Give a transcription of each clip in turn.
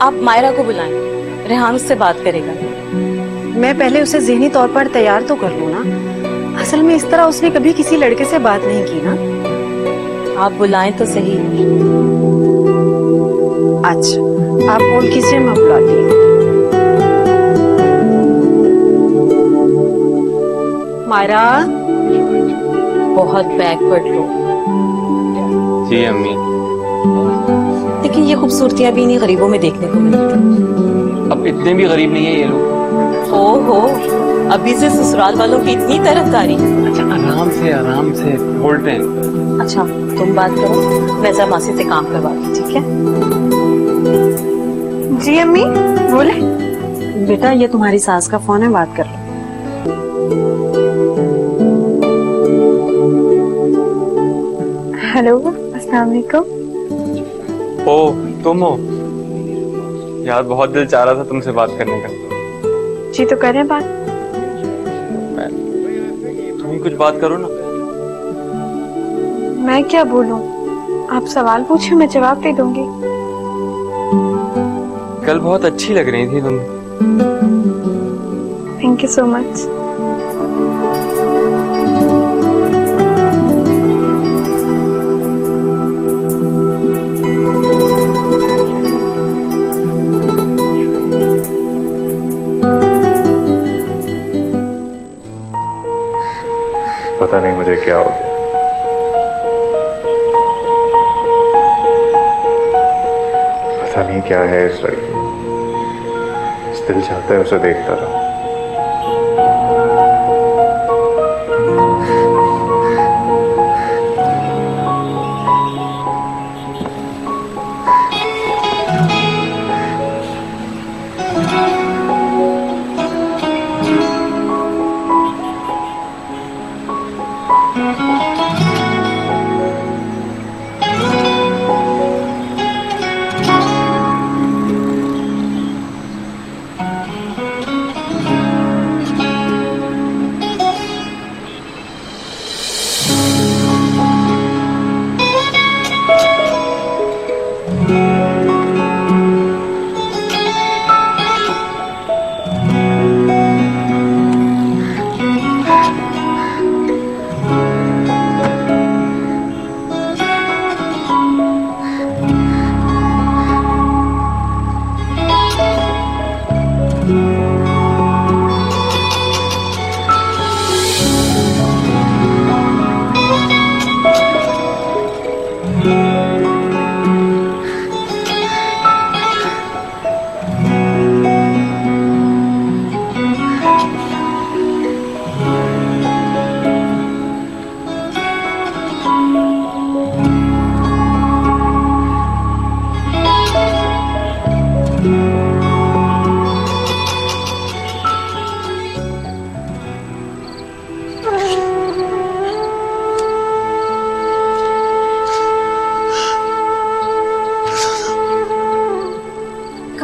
आप मायरा को बुलाएं, रेहान उससे बात करेगा। मैं पहले उसे ज़हनी तौर पर तैयार तो कर लूं ना। असल में इस तरह उसने कभी किसी लड़के से बात नहीं की ना। आप बुलाएं तो सही। अच्छा, आप बोल कीजिए, मैं बुलाती हूँ। मायरा। बहुत बैकवर्ड लोग। जी अम्मी। लेकिन ये खूबसूरतियां भी इन्हीं गरीबों में देखने को मिलती। अब इतने भी गरीब नहीं है ये लोग। ओहो, अभी से ससुराल वालों की इतनी तरफदारी। अच्छा आराम से बोलते हैं। अच्छा तुम बात करो, मैं जरा मासी से काम करवाती, ठीक है? जी अम्मी, बोले। बेटा ये तुम्हारी सास का फोन है, बात कर लो। हेलो, अस्सलाम वालेकुम। ओ तुम हो यार, बहुत दिल चाह रहा था तुमसे बात करने का। जी तो करें बात। तुम ही कुछ बात करो ना। मैं क्या बोलूं? आप सवाल पूछे, मैं जवाब दे दूंगी। कल बहुत अच्छी लग रही थी तुम। Thank you so much. पता नहीं मुझे क्या हो गया। पता नहीं क्या है इस लड़की में। दिल चाहता है उसे देखता रहो।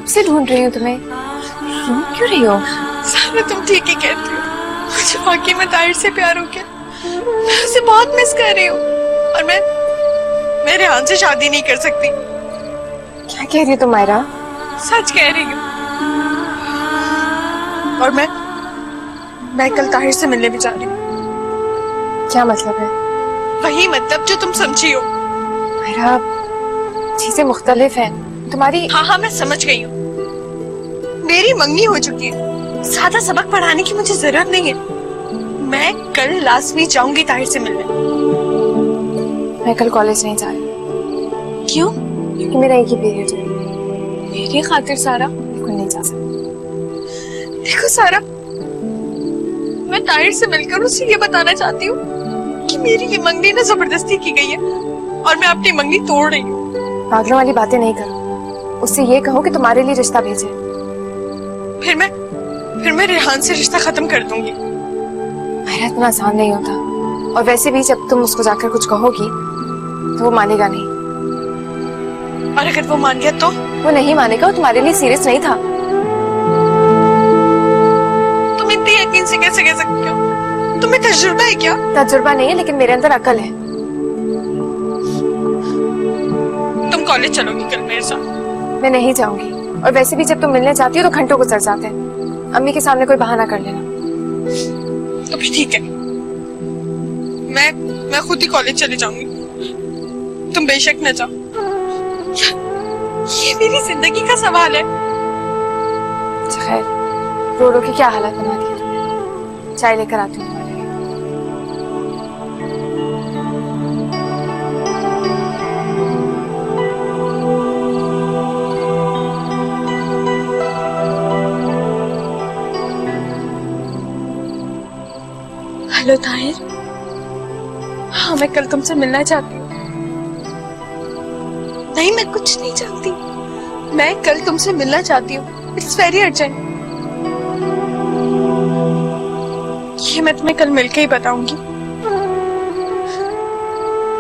से ढूंढ रही हूँ तुम्हें। रो क्यों रही हो? सारा तुम ठीक ही कहती हो। मुझे वाकई में ताहिर से प्यार हो गया। मैं उसे बहुत मिस कर रही हूँ और मैं रेहान से शादी नहीं कर सकती। क्या कह रही हो तुम मायरा? सच कह रही हूँ। और मैं कल ताहिर से मिलने भी जा रही हूँ। क्या मतलब है? वही मतलब जो तुम समझी हो। मायरा, चीजें मुख्तलिफ हैं तुम्हारी। हाँ मैं समझ गई हूँ। मेरी मंगनी हो चुकी है, ज्यादा सबक पढ़ाने की मुझे जरूरत नहीं है। मैं कल लाजमी जाऊंगी ताहिर से मिलने। मैं कल कॉलेज नहीं जा रही। क्यों? क्योंकि मेरा एक ही पीरियड है। मेरी खातिर सारा? बिल्कुल नहीं जा सकती। देखो सारा, मैं ताहिर से मिलकर उसे ये बताना चाहती हूँ कि मेरी ये मंगनी ना जबरदस्ती की गई है और मैं अपनी मंगनी तोड़ रही हूँ। पागलों वाली बातें नहीं करो। उससे ये कहो कि तुम्हारे लिए रिश्ता भेजे। फिर मैं रेहान से रिश्ता खत्म कर दूंगी। मेरा इतना आसान नहीं होता। और वैसे भी जब तुम उसको जाकर कुछ कहोगी तो वो मानेगा नहीं। और अगर वो मान गया तो? वो नहीं मानेगा। वो तुम्हारे लिए सीरियस नहीं था। तुम इतनी यकीन से कैसे कह सकती हो? तुम्हें तजुर्बा है क्या? तजुर्बा नहीं है, लेकिन मेरे अंदर अकल है। तुम कॉलेज चलोगी कल मेरे साथ? मैं नहीं जाऊंगी। और वैसे भी जब तुम मिलने जाती हो तो घंटों गुजर जाते हैं। अम्मी के सामने कोई बहाना कर लेना। तो फिर ठीक है, मैं खुद ही कॉलेज चली जाऊंगी, तुम बेशक न जाओ। ये मेरी जिंदगी का सवाल है। अच्छा खैर, रो रो के क्या हालत बना दी तुमने। चाय लेकर आती हूँ तुम्हारे लिए। हेलो ताहिर, हाँ मैं कल तुमसे मिलना चाहती हूँ। नहीं, मैं कुछ नहीं चाहती, मैं कल तुमसे मिलना चाहती हूँ। It's very urgent. ये मैं तुम्हें कल मिलके ही बताऊंगी।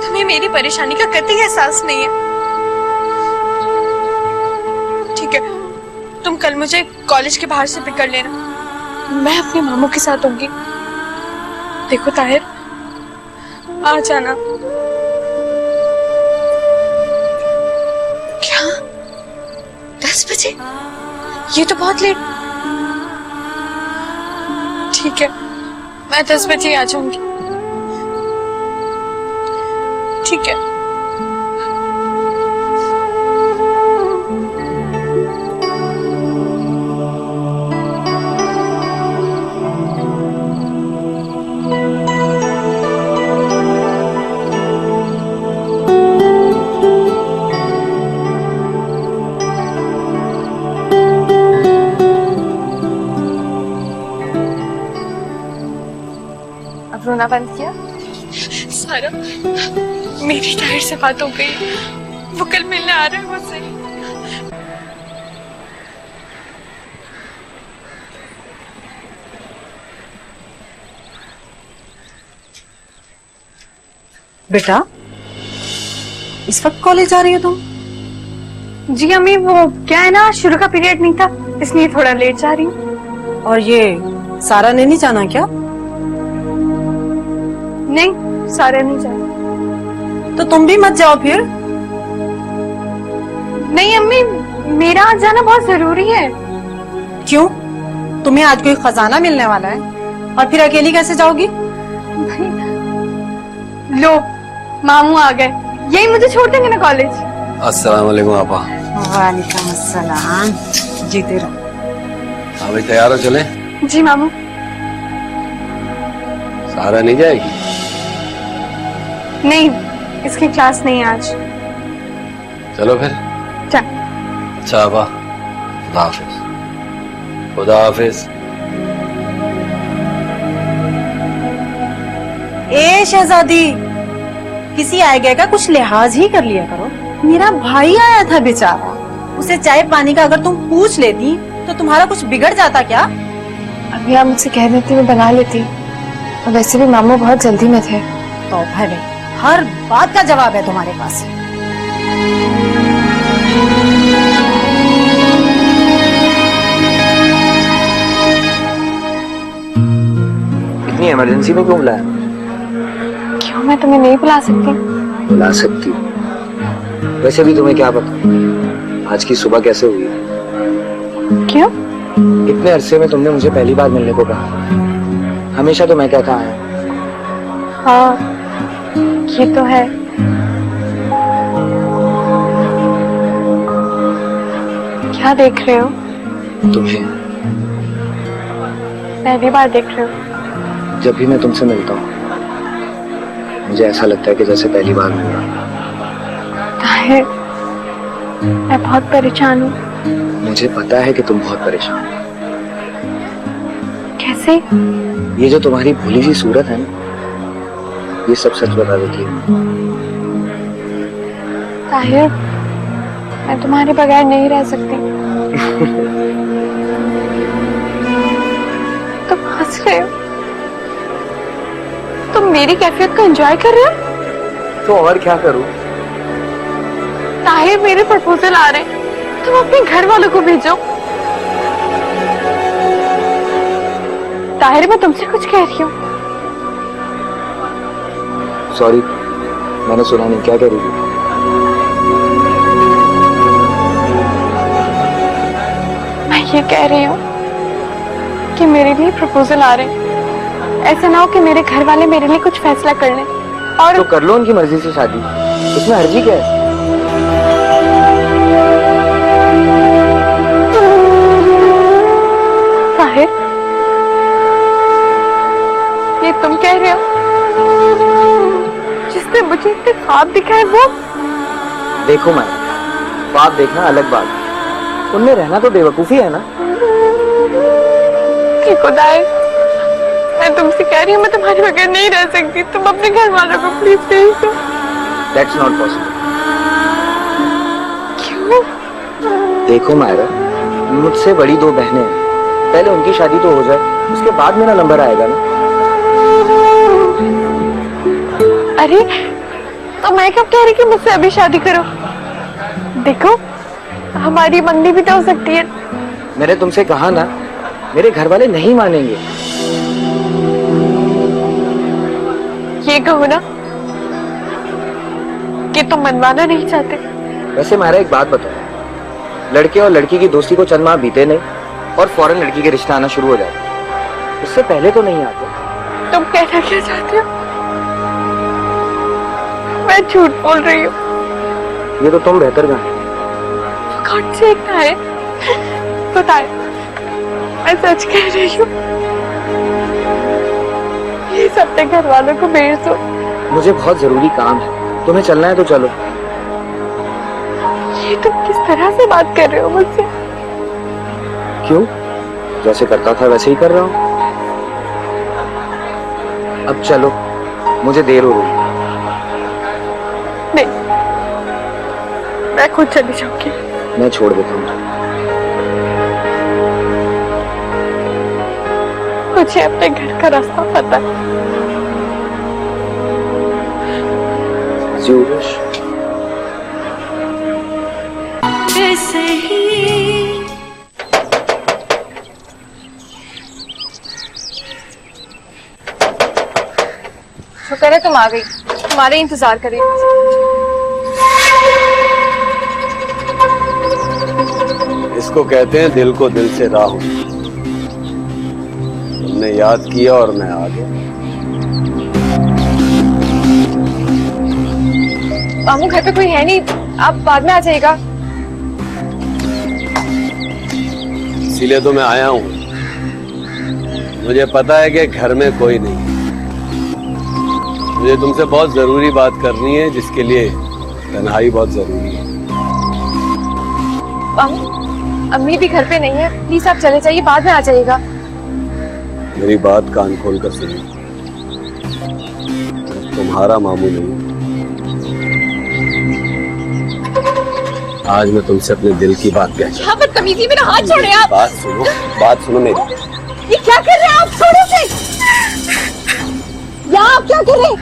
तुम्हें मेरी परेशानी का कतई एहसास नहीं है। ठीक है, तुम कल मुझे कॉलेज के बाहर से पिक कर लेना, मैं अपने मामू के साथ होंगी। देखो ताहिर, आ जाना। क्या 10 बजे? ये तो बहुत लेट। ठीक है, मैं 10 बजे आ जाऊंगी। ठीक है। अब रोना बंद किया? सारा, मेरी ताहिर से बात हो गई, वो कल मिलने आ रहा है मुझसे। बेटा, इस वक्त कॉलेज जा रही हो तुम? जी अम्मी, वो क्या है ना, शुरू का पीरियड नहीं था, इसलिए थोड़ा लेट जा रही हूँ। और ये सारा ने नहीं जाना क्या? नहीं, सारे नहीं जाए। तो तुम भी मत जाओ फिर। नहीं अम्मी, मेरा आज जाना बहुत जरूरी है। क्यों? तुम्हें आज कोई खजाना मिलने वाला है और फिर अकेली कैसे जाओगी? लो, मामू आ गए, यही मुझे छोड़ देंगे ना कॉलेज? अस्सलाम वालेकुम आपा। वालेकुम अस्सलाम। जीते रहो। हाँ भाई, तैयार हो चले? जी मामू। सारा नहीं जाएगी? नहीं, इसकी क्लास नहीं आज। चलो फिर। चल। अच्छा आपा, खुदा हाफिज। खुदा हाफिज। ए शहजादी, किसी आए गए का कुछ लिहाज ही कर लिया करो। मेरा भाई आया था बेचारा, उसे चाय पानी का अगर तुम पूछ लेती तो तुम्हारा कुछ बिगड़ जाता क्या? अभी आप मुझसे कह देती, मैं बना लेती। और वैसे भी मामू बहुत जल्दी में थे। तो भाई, हर बात का जवाब है तुम्हारे पास। इतनी इमरजेंसी में क्यों बुलाया? क्यों, मैं तुम्हें नहीं बुला सकती? बुला सकती। वैसे भी तुम्हें क्या पता आज की सुबह कैसे हुई? क्यों? इतने अरसे में तुमने मुझे पहली बार मिलने को कहा। हमेशा तो मैं कहता आया। हाँ, ये तो है। क्या देख रहे हो? तुम्हें। पहली बार देख रहे हो? जब भी मैं तुमसे मिलता हूँ मुझे ऐसा लगता है कि जैसे पहली बार मिल रहा हूँ। ताहिर, मैं बहुत परेशान हूँ। मुझे पता है कि तुम बहुत परेशान हो। कैसे? ये जो तुम्हारी भूली सी सूरत है ना, ये सब सच बता देती है। ताहिर, मैं तुम्हारे बगैर नहीं रह सकती। तुम हंस रहे हो? तुम मेरी कैफियत को एंजॉय कर रहे हो? तो और क्या करूं? ताहिर, मेरे प्रपोजल आ रहे हैं, तुम अपने घर वालों को भेजो। ताहिर, मैं तुमसे कुछ कह रही हूँ। सॉरी, मैंने सुना नहीं। क्या कह रही थी? ये कह रही हूँ कि मेरे लिए प्रपोजल आ रहे हैं। ऐसा ना हो कि मेरे घर वाले मेरे लिए कुछ फैसला कर लें। और तो कर लो उनकी मर्जी से शादी, उसमें हर्जी क्या है? ताहिर, ये तुम कह रहे हो? जिसने मुझे इतने ख्वाब दिखाए वो? देखो मैं, ख्वाब देखना अलग बात है, उनमें रहना तो बेवकूफी है ना। खुदाए, मैं तुमसे कह रही हूँ, मैं तुम्हारे बगैर नहीं रह सकती। तुम अपने घर वालों को प्लीज भेज दो। That's not possible. क्यों? देखो मायरा, मुझसे बड़ी 2 बहनें हैं, पहले उनकी शादी तो हो जाए, उसके बाद मेरा नंबर आएगा ना। अरे तो मैं कब कह रही कि मुझसे अभी शादी करो? देखो, हमारी मंगनी भी तो हो सकती है। मैंने तुमसे कहा ना, मेरे घर वाले नहीं मानेंगे। ये कहो ना कि तुम मनवाना नहीं चाहते। वैसे मायरा एक बात बताओ, लड़के और लड़की की दोस्ती को चंद माह बीते नहीं और फौरन लड़की के रिश्ते आना शुरू हो जाते, उससे पहले तो नहीं आते। तुम कहना क्या चाहते हो? मैं झूठ बोल रही हूँ? ये तो तुम बेहतर जानो। कौन से एक है? बताए, मैं सच कह रही हूँ। ये सब अपने घर वालों को भेज दो। मुझे बहुत जरूरी काम है, तुम्हें चलना है तो चलो। ये तुम किस तरह से बात कर रहे हो मुझसे? क्यों? जैसे करता था वैसे ही कर रहा हूँ। अब चलो, मुझे देर हो रही है। नहीं, मैं खुद चली जाऊंगी। मैं छोड़ देता हूँ। मुझे अपने घर का रास्ता पता है। ज़रूर। शुक्र है तुम आ गई, तुम्हारे इंतजार कर रही थी। इसको कहते हैं दिल को दिल से राह। तुमने याद किया और मैं आ गया। मामू घर पे कोई है नहीं, आप बाद में आ जाइएगा। इसीलिए तो मैं आया हूँ। मुझे पता है कि घर में कोई नहीं। मुझे तुमसे बहुत जरूरी बात करनी है, जिसके लिए तन्हाई बहुत जरूरी है। मामू, अम्मी भी घर पे नहीं है, प्लीज आप चले जाइए, बाद में आ जाइएगा। मेरी बात कान खोल कर सुनिए। तुम्हारा मामू नहीं, आज मैं तुमसे अपने दिल की बात कह रहा हूं। बदतमीजी, मेरा हाथ छोड़े आप। बात सुनो मेरी। ये क्या कर रहे हैं आप? छोड़ो से। यहाँ आप क्या कर रहे हैं?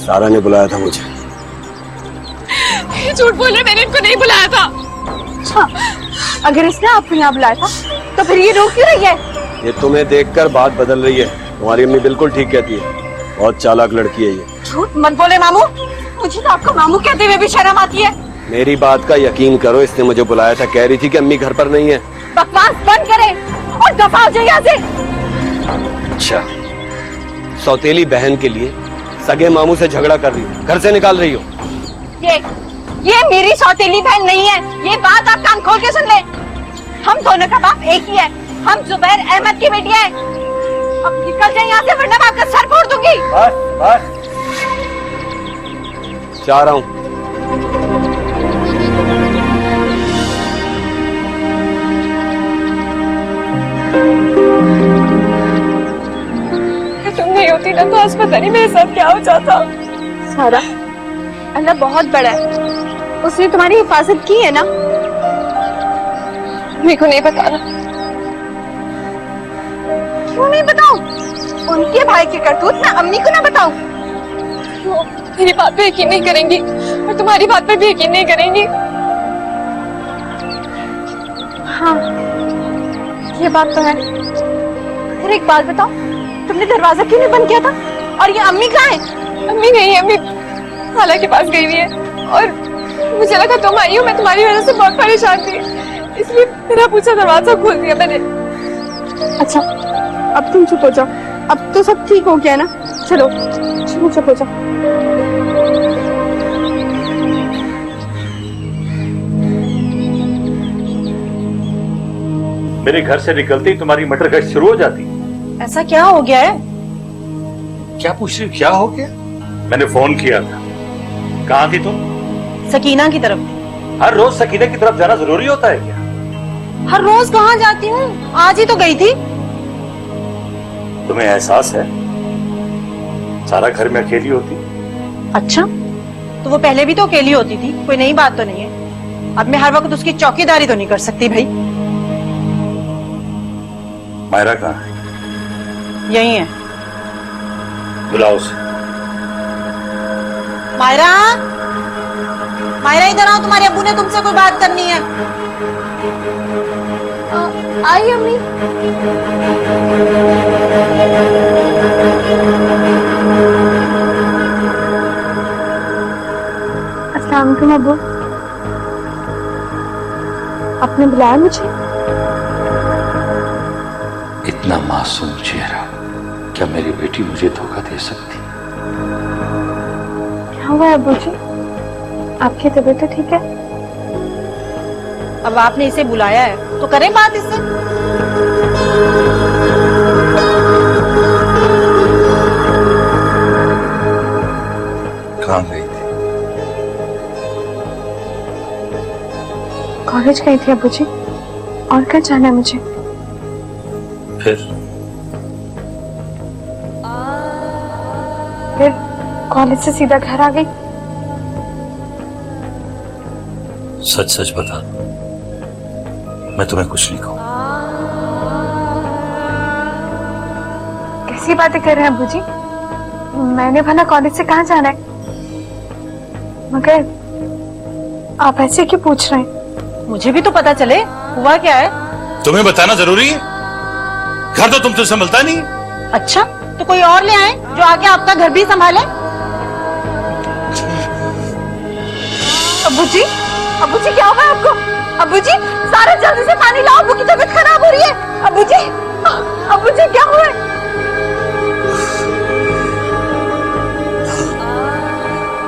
सारा ने बुलाया था मुझे। झूठ बोल रहे, मैंने इनको नहीं बुलाया था। अच्छा, अगर इसने आपको यहाँ बुलाया था तो फिर ये रो क्यों रही है? ये तुम्हें देखकर बात बदल रही है। तुम्हारी अम्मी बिल्कुल ठीक कहती है, बहुत चालाक लड़की है ये। झूठ मत बोले मामू, मुझे तो आपको मामू कहते हुए भी शर्म आती है। मेरी बात का यकीन करो, इसने मुझे बुलाया था। कह रही थी कि अम्मी घर पर नहीं है। बकवास बंद करें और दफा हो जाइए यहाँ से। अच्छा, सौतेली बहन के लिए सगे मामू से झगड़ा कर रही हो, घर से निकाल रही हो। ये मेरी सौतेली बहन नहीं है, ये बात आप कान खोल के सुन ले। हम दोनों का बाप एक ही है, हम जुबैर अहमद की बेटी है। अब निकल जाए यहाँ से, वरना मैं आपका सर फोड़ दूंगी। बस जा रहा हूँ। तुम नहीं होती ना तो आज पता नहीं मेरे साथ क्या हो जाता। सारा, अल्लाह बहुत बड़ा है, उसने तुम्हारी हिफाजत की है ना। मेरे को नहीं बताना। क्यों नहीं बताऊं? उनके भाई की करतूत मैं अम्मी को ना बताऊं? वो मेरी बात पे यकीन नहीं करेंगी और तुम्हारी बात पे भी यकीन नहीं करेंगी। हाँ, ये बात तो है। फिर एक बात बताओ, तुमने दरवाजा क्यों नहीं बंद किया था? और ये अम्मी कहाँ है? अम्मी नहीं है, अम्मी खाला के पास गई हुई है और मुझे लगा तुम आई हो, मैं तुम्हारी वजह से बहुत परेशान थी, इसलिए मेरा पूछा दरवाजा खोल दिया मैंने। अच्छा अब तुम चुप हो जाओ, अब तो सब ठीक हो गया ना। चलो चलो चुप हो जाओ। मेरे घर से निकलते ही तुम्हारी मटर गश्त शुरू हो जाती। ऐसा क्या हो गया है? क्या पूछ रही हो? क्या हो गया? मैंने फोन किया था। कहाँ थी तुम? सकीना की तरफ। हर रोज सकीना की तरफ जाना जरूरी होता है क्या? हर रोज कहाँ जाती हूँ, आज ही तो गई थी। तुम्हें एहसास है सारा घर में अकेली होती? अच्छा, तो वो पहले भी तो अकेली होती थी, कोई नई बात तो नहीं है। अब मैं हर वक्त उसकी चौकीदारी तो नहीं कर सकती भाई। मायरा कहाँ है? यही है। बुलाओ उसे। मायरा, मायरा इधर आओ, तुम्हारे अब्बू ने तुमसे कोई बात करनी है। आई अम्मी। अस्सलाम वालेकुम अब्बू, आपने बुलाया मुझे? इतना मासूम चेहरा, क्या मेरी बेटी मुझे धोखा दे सकती? क्या हुआ है अब्बू जी, आपकी तबीयत तो ठीक है? अब आपने इसे बुलाया है तो करें बात इससे। कहाँ गई थी? कॉलेज गई थी अब्बू जी, और कहाँ जाना है मुझे? फिर कॉलेज से सीधा घर आ गई। सच सच बता, मैं तुम्हें कुछ नहीं कहूँ। कैसी बातें कर रहे हैं अब्बू जी, मैंने भला कॉलेज से कहाँ जाना है? मगर आप ऐसे क्यों पूछ रहे हैं? मुझे भी तो पता चले हुआ क्या है। तुम्हें बताना जरूरी है? घर तो तुमसे संभलता नहीं। अच्छा, तो कोई और ले आए जो आके आपका घर भी संभाले। अब्बू जी, अब्बू जी क्या हुआ आपको? अब्बू जी, सारा जल्दी से पानी लाओ, अब्बू की तबीयत खराब हो रही है। अब्बू जी, अब्बू जी क्या हुआ है?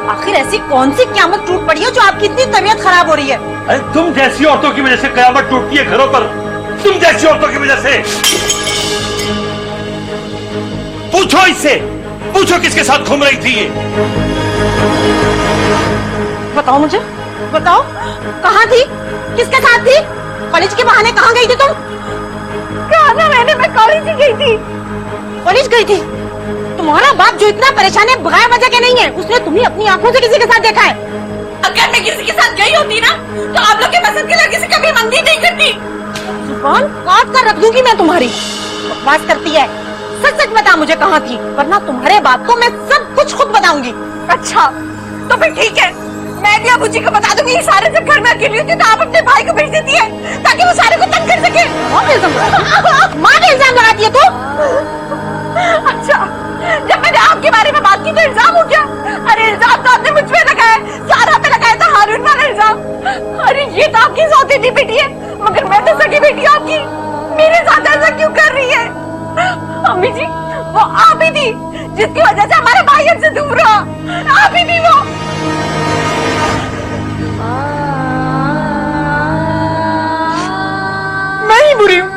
आखिर ऐसी कौन सी क़यामत टूट पड़ी है जो आपकी इतनी तबीयत खराब हो रही है? अरे तुम जैसी औरतों की वजह से कयामत टूटती है घरों पर। तुम जैसी औरतों की वजह से। पूछो इससे, पूछो किसके साथ घूम रही थी ये। बताओ मुझे, बताओ कहाँ थी, किसके साथ थी? कॉलेज के बहाने कहाँ गई थी तुम? कहा ना मैंने, मैं कॉलेज ही गई थी। कॉलेज गई थी? तुम्हारा बाप जो इतना परेशान है बगैर वजह के नहीं है, उसने तुम्हें अपनी आंखों से किसी के साथ देखा है। अगर मैं किसी के साथ गई होती ना, तो आप लोग के पसंद के लड़के से कभी मंगनी नहीं करती। जुबान काट कर रख दूंगी मैं तुम्हारी। बकवास करती है, सच सच बता मुझे कहाँ थी, वरना तुम्हारे बाप को मैं सब कुछ खुद बताऊंगी। अच्छा, तो फिर ठीक है, मैं भी अब्बू जी को बता दूंगी। सारे जब घर में अकेली होती तो आप अपने भाई को भेज देती है ताकि वो सारे को तंग कर सके। माँ पे इल्जाम लगाती है तू। अच्छा, जब मैंने आपके बारे में बात की तो इल्जाम उठ गया। अरे इल्जाम तो आपने मुझ पे लगाया, सारा पे लगाया था, हारून वाला इल्जाम। अरे ये तो आपकी सौतेली बेटी है, मगर मैं तो सगी बेटी आपकी। मेरे साथ ऐसा क्यों कर रही है? अम्मी जी, वो आप ही थी जिसकी वजह से हमारे भाई हमसे दूर रहा। आप ही थी वो। मैं ही बुरी हूँ,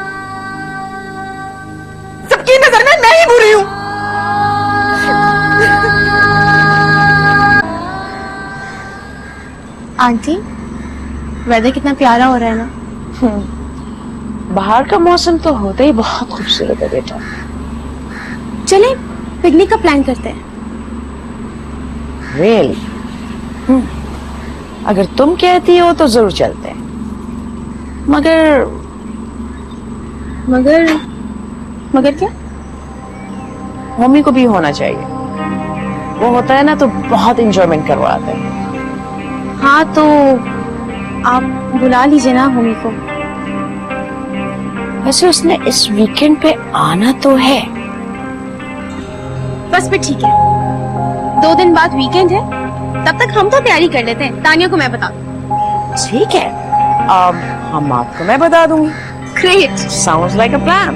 सबकी नजर में मैं ही बुरी हूँ। आंटी, वेदर कितना प्यारा हो रहा है ना। बाहर का मौसम तो होता ही बहुत खूबसूरत है बेटा। चले पिकनिक का प्लान करते हैं। रियली? अगर तुम कहती हो तो जरूर चलते हैं, मगर मगर मगर क्या? मम्मी को भी होना चाहिए, वो होता है ना तो बहुत इंजॉयमेंट करवाता है। हाँ तो आप बुला लीजिए ना मम्मी को। वैसे उसने इस वीकेंड पे आना तो है। बस फिर ठीक है, 2 दिन बाद वीकेंड है, तब तक हम तो तैयारी कर लेते हैं। तानिया को मैं बता दूं। ठीक है, अब हम आपको मैं बता दूंगी। Great. Sounds like a plan.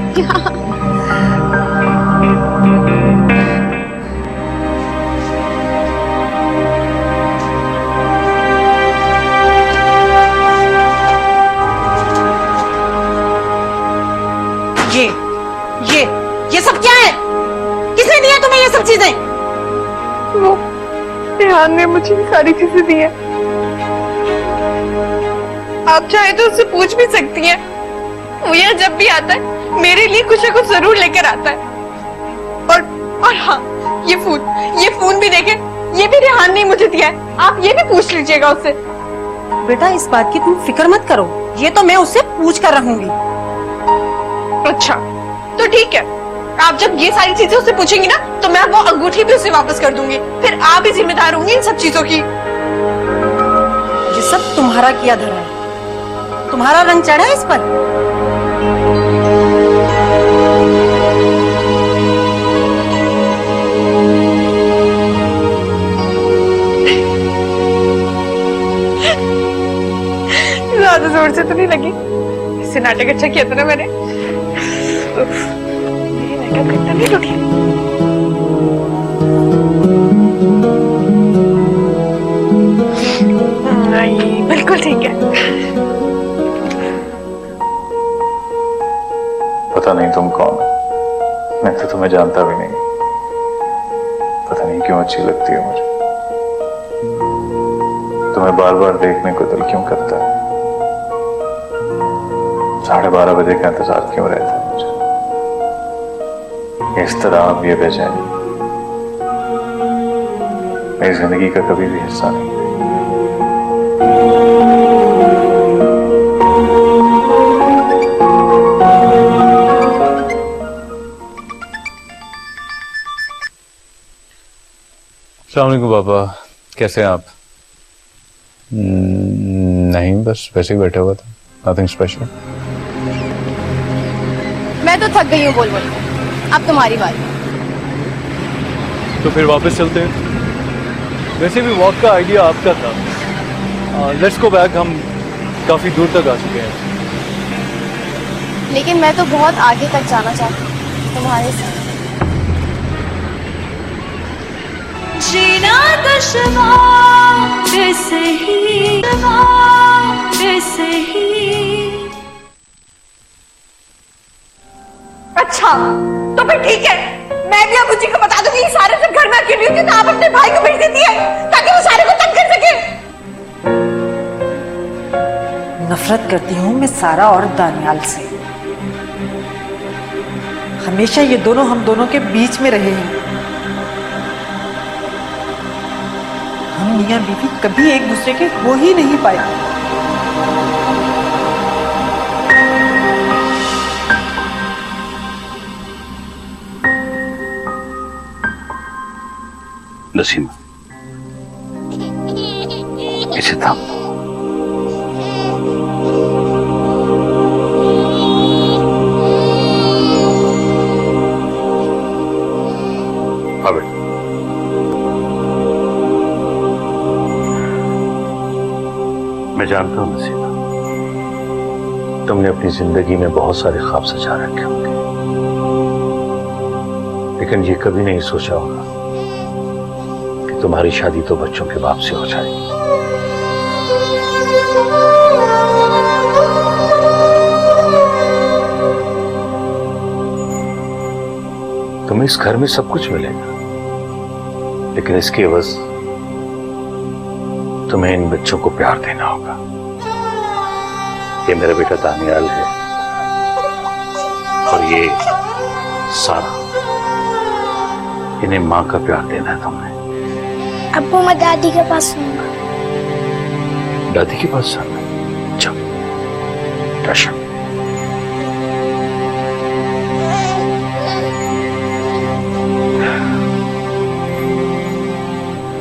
ये सब क्या है? किसने दिया तुम्हें ये सब चीजें? वो रेहान ने मुझे ये सारी चीजें दी हैं। आप चाहे तो उससे पूछ भी सकती हैं। वो यहाँ जब भी आता है मेरे लिए कुछ ना कुछ जरूर लेकर आता है। और हाँ, ये फोन भी देखे, ये भी रेहान ने मुझे दिया है। आप ये भी पूछ लीजिएगा उससे। बेटा इस बात की तुम फिक्र मत करो, ये तो मैं उससे पूछ कर रहूंगी। अच्छा तो ठीक है, आप जब ये सारी चीजें उससे पूछेंगी ना तो मैं वो अंगूठी भी उसे वापस कर दूंगी। फिर आप ही जिम्मेदार होंगी इन सब चीजों की। ये सब तुम्हारा किया धरा है, तुम्हारा रंग चढ़ा है इस पर। ज्यादा जोर से तो नहीं लगी? इससे नाटक अच्छा किया था ना मैंने। मेरी मेकअप कितना नहीं टूटी। नहीं, बिल्कुल ठीक है। पता नहीं तुम कौन हो, मैं तो तुम्हें जानता भी नहीं। पता नहीं क्यों अच्छी लगती है मुझे। तुम्हें बार बार देखने को दिल क्यों करता है? 12:30 बजे का इंतजार क्यों रहता है मुझे? इस तरह अब ये बेचैनी मेरी जिंदगी का कभी भी हिस्सा नहीं। अस्सलाम वालेकुम पापा, कैसे हैं आप? नहीं, बस वैसे ही बैठा हुआ था, नथिंग स्पेशल। मैं तो थक गई हूँ बोल बोल। अब तुम्हारी बारी। तो फिर वापस चलते हैं। वैसे भी वॉक का आइडिया आपका था। लेट्स गो बैक, हम काफी दूर तक आ चुके हैं। लेकिन मैं तो बहुत आगे तक जाना चाहती हूँ तुम्हारे साथ। जीना दुश्वार कैसे ही अच्छा तो फिर ठीक है, मैं भी अबू जी को बता दूंगी सारे सब घर में अकेली होती तो आप अपने भाई को भेज देती है ताकि वो सारे को तंग कर सके। नफरत करती हूँ मैं सारा और दानियाल से। हमेशा ये दोनों हम दोनों के बीच में रहे हैं। हम मियां बीवी कभी एक दूसरे के हो ही नहीं पाए। नसीमा, इसे थाम दो। हाँ बेटा, मैं जानता हूं नसीमा, तुमने अपनी जिंदगी में बहुत सारे ख्वाब सजा रखे होंगे, लेकिन ये कभी नहीं सोचा होगा कि तुम्हारी शादी तो बच्चों के बाप से हो जाएगी। तुम्हें इस घर में सब कुछ मिलेगा, लेकिन इसके एवज तुम्हें इन बच्चों को प्यार देना होगा। ये मेरा बेटा दानियाल है और ये सारा, इन्हें माँ का प्यार देना है तुमने। अब्बू मैं दादी के पास रहूंगा। दादी के पास जाना? जाओ। टशन।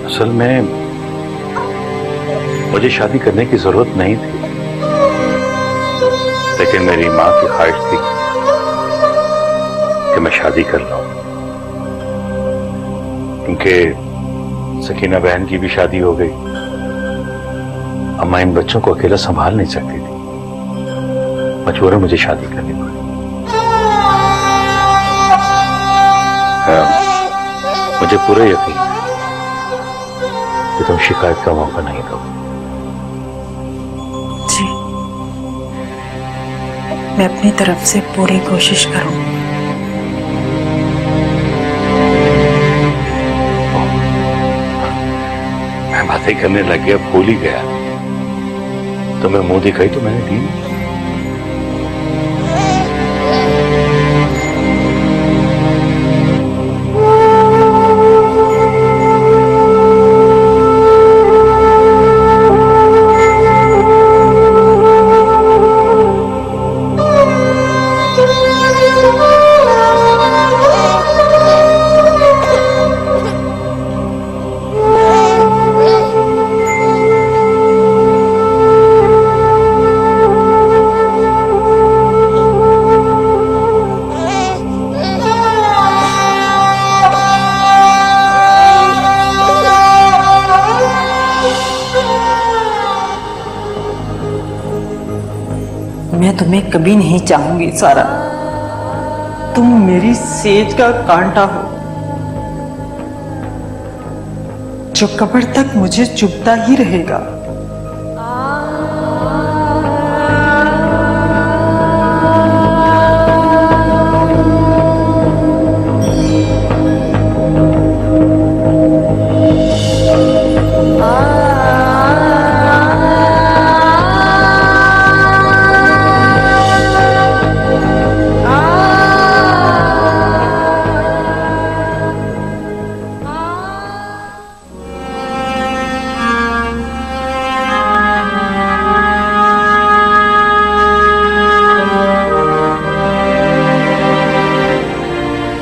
असल में मुझे शादी करने की जरूरत नहीं थी, लेकिन मेरी माँ की ख्वाहिश थी कि मैं शादी कर लूं, क्योंकि सकीना बहन की भी शादी हो गई। अम्मा इन बच्चों को अकेला संभाल नहीं सकती थी। मजबूरन मुझे शादी करनी पड़ी। मुझे पूरा यकीन है कि तुम शिकायत का मौका नहीं दोगे। जी, मैं अपनी तरफ से पूरी कोशिश करूंगी। मैं बातें करने लग गया, भूल ही गया। तुम्हें मुंह दिखाई तो मैंने दी। मैं तुम्हें कभी नहीं चाहूंगी सारा। तुम मेरी सेज का कांटा हो जो कब्र तक मुझे चुभता ही रहेगा।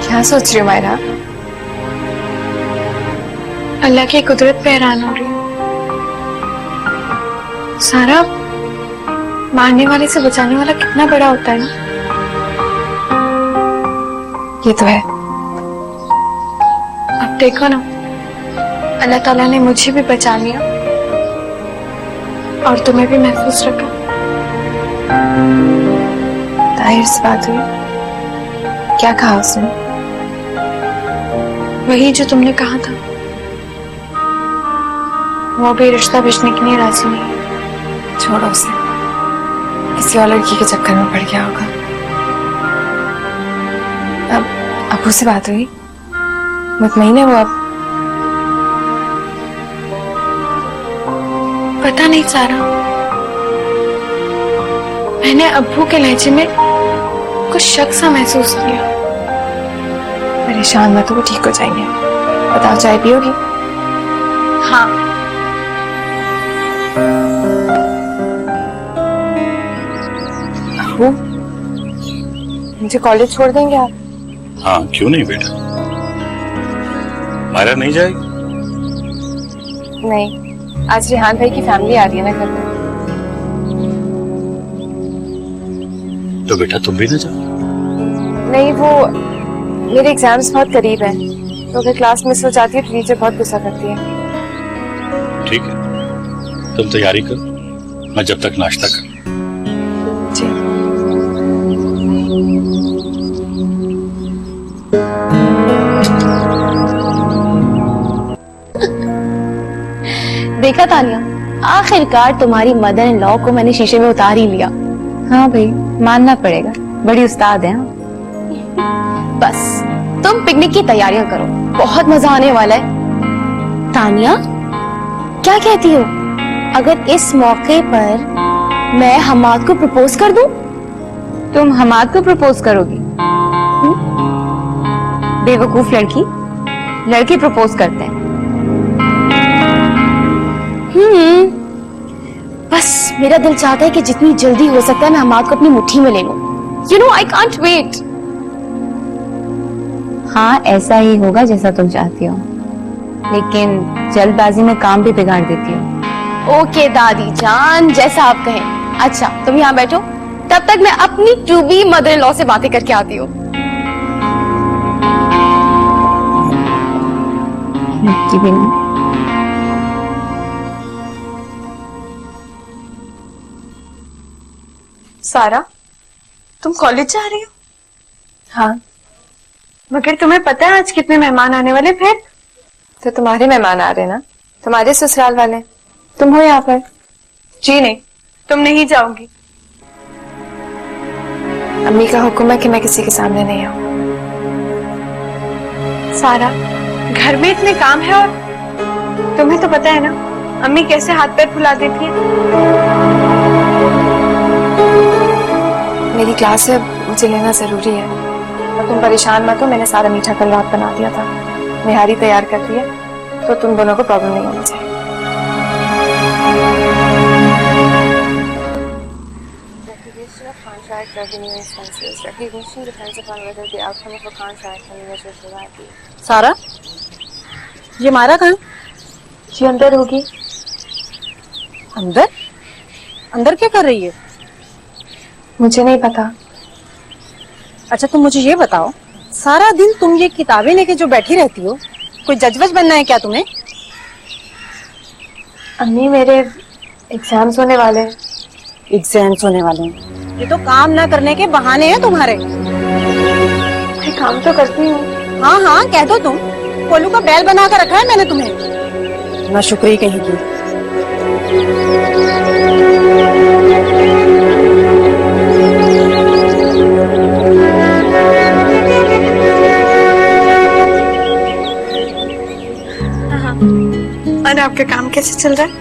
क्या सोच रही हो मायरा? अल्लाह की कुदरत पे हैरान हो रही हूँ। सारा, मारने वाले से बचाने वाला कितना बड़ा होता है ना। ये तो है। अब देखो ना, अल्लाह ताला ने मुझे भी बचा लिया और तुम्हें भी महफूज रखा। ताहिर से बात हुई? क्या कहा उसने? वही जो तुमने कहा था। वो भी रिश्ता भेजने के लिए राजी नहीं है। छोड़ो उसे, किसी और लड़की के चक्कर में पड़ गया होगा। अब अबू से बात हुई? मुतमईन है वो अब? पता नहीं सारा, मैंने अब्बू के लहजे में कुछ शक सा महसूस किया। परेशान मत हो, वो ठीक हो जाएंगे। बताओ, चाय पियोगी? हाँ। अब्बू, मुझे कॉलेज छोड़ देंगे आप? हाँ, क्यों नहीं बेटा। मायरा नहीं जाएगी? नहीं, आज रेहान भाई की फैमिली आ रही है ना घर में। तो बेटा तुम भी ना जाओ। नहीं, वो मेरे एग्जाम्स बहुत करीब हैं, तो अगर क्लास मिस हो जाती है तो टीचर बहुत गुस्सा करती है। ठीक है, तुम तैयारी करो, मैं जब तक नाश्ता करूं। जी। देखा तानिया, आखिरकार तुम्हारी मदर इन लॉ को मैंने शीशे में उतार ही लिया। हाँ भाई, मानना पड़ेगा, बड़ी उस्ताद है। बस तुम पिकनिक की तैयारियां करो, बहुत मजा आने वाला है। तानिया, क्या कहती हो अगर इस मौके पर मैं हमाद को प्रपोज कर दूं? तुम हमाद को प्रपोज करोगी? बेवकूफ लड़की, लड़के प्रपोज करते हैं। बस मेरा दिल चाहता है कि जितनी जल्दी हो सकता है मैं हमाद को अपनी मुट्ठी में ले लूं। You know, I can't wait. हाँ, ऐसा ही होगा जैसा तुम चाहती हो, लेकिन जल्दबाजी में काम भी बिगाड़ देती हो। ओके दादी जान, जैसा आप कहें। अच्छा, तुम यहाँ बैठो, तब तक मैं अपनी to be mother in law से बातें करके आती हूँ। सारा, तुम कॉलेज जा रही हो? हाँ, मगर तुम्हें पता है आज कितने मेहमान आने वाले फिर? तो तुम्हारे मेहमान आ रहे ना, तुम्हारे ससुराल वाले। तुम हो यहाँ पर? जी नहीं, तुम नहीं जाओगी। अम्मी का हुक्म है कि मैं किसी के सामने नहीं आऊँ। सारा, घर में इतने काम है और तुम्हें तो पता है ना अम्मी कैसे हाथ पैर फुला देती है। मेरी क्लास है, मुझे लेना जरूरी है। और तुम परेशान मत हो, मैंने सारा मीठा कल रात बना दिया था, निहारी तैयार कर दी है, तो तुम दोनों को प्रॉब्लम नहीं होनी चाहिए। सारा, ये मारा कहाँ? जी अंदर होगी। अंदर? अंदर क्या कर रही है? मुझे नहीं पता। अच्छा तुम मुझे ये बताओ, सारा दिन तुम ये किताबें लेके जो बैठी रहती हो, कोई जज वज बनना है क्या तुम्हें? अम्मी मेरे एग्जाम्स होने वाले हैं। एग्जाम्स होने वाले हैं? ये तो काम ना करने के बहाने हैं तुम्हारे। मैं काम तो करती हूँ। हाँ हाँ कह दो तुम, कोलू का बैल बना कर रखा है मैंने तुम्हें। ना शुक्रिया कहीं की। और आपका काम कैसे चल रहा है?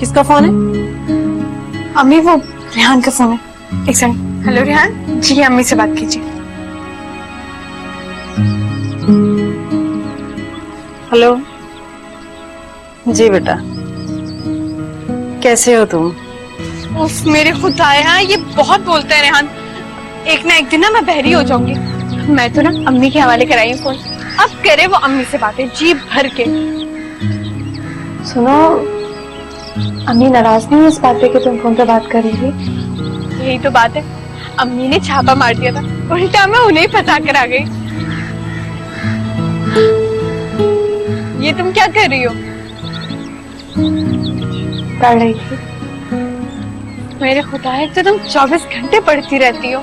किसका फोन है? अम्मी वो रेहान का फोन है। एक सेकंड। हेलो रेहान जी, अम्मी से बात कीजिए। हेलो जी बेटा, कैसे हो तुम? उफ मेरे खुदाया, ये बहुत बोलते हैं रेहान। एक ना एक दिन ना मैं बहरी हो जाऊंगी। मैं तो ना अम्मी के हवाले कराई हूँ फोन, अब करे वो अम्मी से बातें जी भर के। सुनो, अम्मी नाराज नहीं है इस बात पे कि तुम फोन पे बात कर रही थी? यही तो बात है, अम्मी ने छापा मार दिया था, उल्टा मैं उन्हें फंसा कर आ गई। ये तुम क्या कर रही हो? पढ़ रही थी। मेरे खुदा, तो तुम 24 घंटे पढ़ती रहती हो।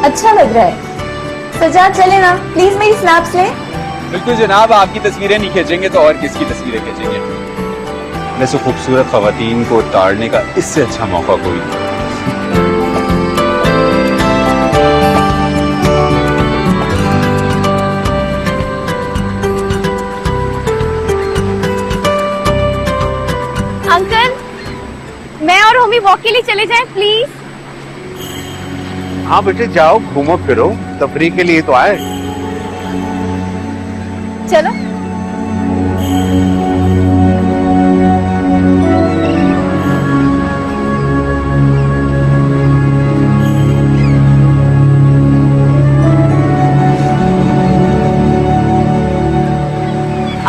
अच्छा लग रहा है। सजा चले ना, प्लीज मेरी स्नैप्स ले। बिल्कुल जनाब, आपकी तस्वीरें नहीं खींचेंगे तो और किसकी तस्वीरें खींचेंगे? वैसे खूबसूरत खवातीन को ताड़ने का इससे अच्छा मौका कोई नहीं। अंकल, मैं और होमी वॉक के लिए चले जाएं प्लीज। हाँ बेटे जाओ, घूमो फिरो, तफरी के लिए तो आए। चलो।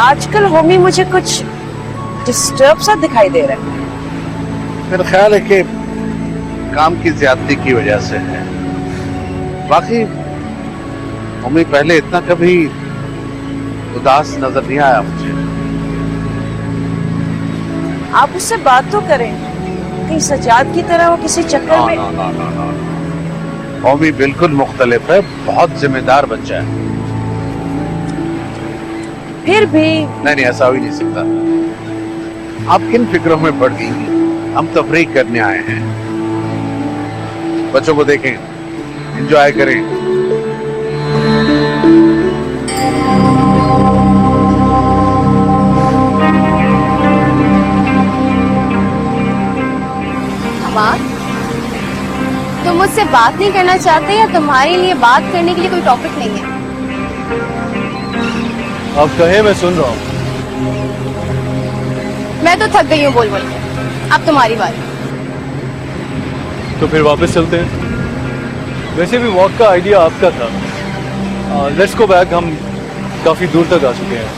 आजकल होमी मुझे कुछ डिस्टर्ब सा दिखाई दे रहा है। मेरा ख्याल है कि काम की ज्यादती की वजह से है। बाकी मम्मी पहले इतना कभी उदास नजर नहीं आया मुझे। आप उससे बात तो करें, कहीं सजाद की तरह वो किसी चक्कर में। मम्मी बिल्कुल मुख्तलिफ है, बहुत जिम्मेदार बच्चा है। फिर भी नहीं ऐसा हो ही नहीं सकता। आप किन फिक्रों में पड़ गई? हम तफरीक करने आए हैं। बच्चों को देखें, एंजॉय करें। अमार, तुम मुझसे बात नहीं करना चाहते या तुम्हारे लिए बात करने के लिए कोई टॉपिक नहीं है? आप कहे, मैं सुन रहा हूँ। मैं तो थक गई हूँ बोल बोल के। अब तुम्हारी बारी। तो फिर वापस चलते हैं। वैसे भी वॉक का आइडिया आपका था। लेट्स गो बैक, हम काफी दूर तक आ चुके हैं।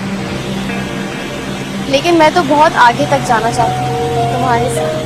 लेकिन मैं तो बहुत आगे तक जाना चाहती हूँ तुम्हारे साथ।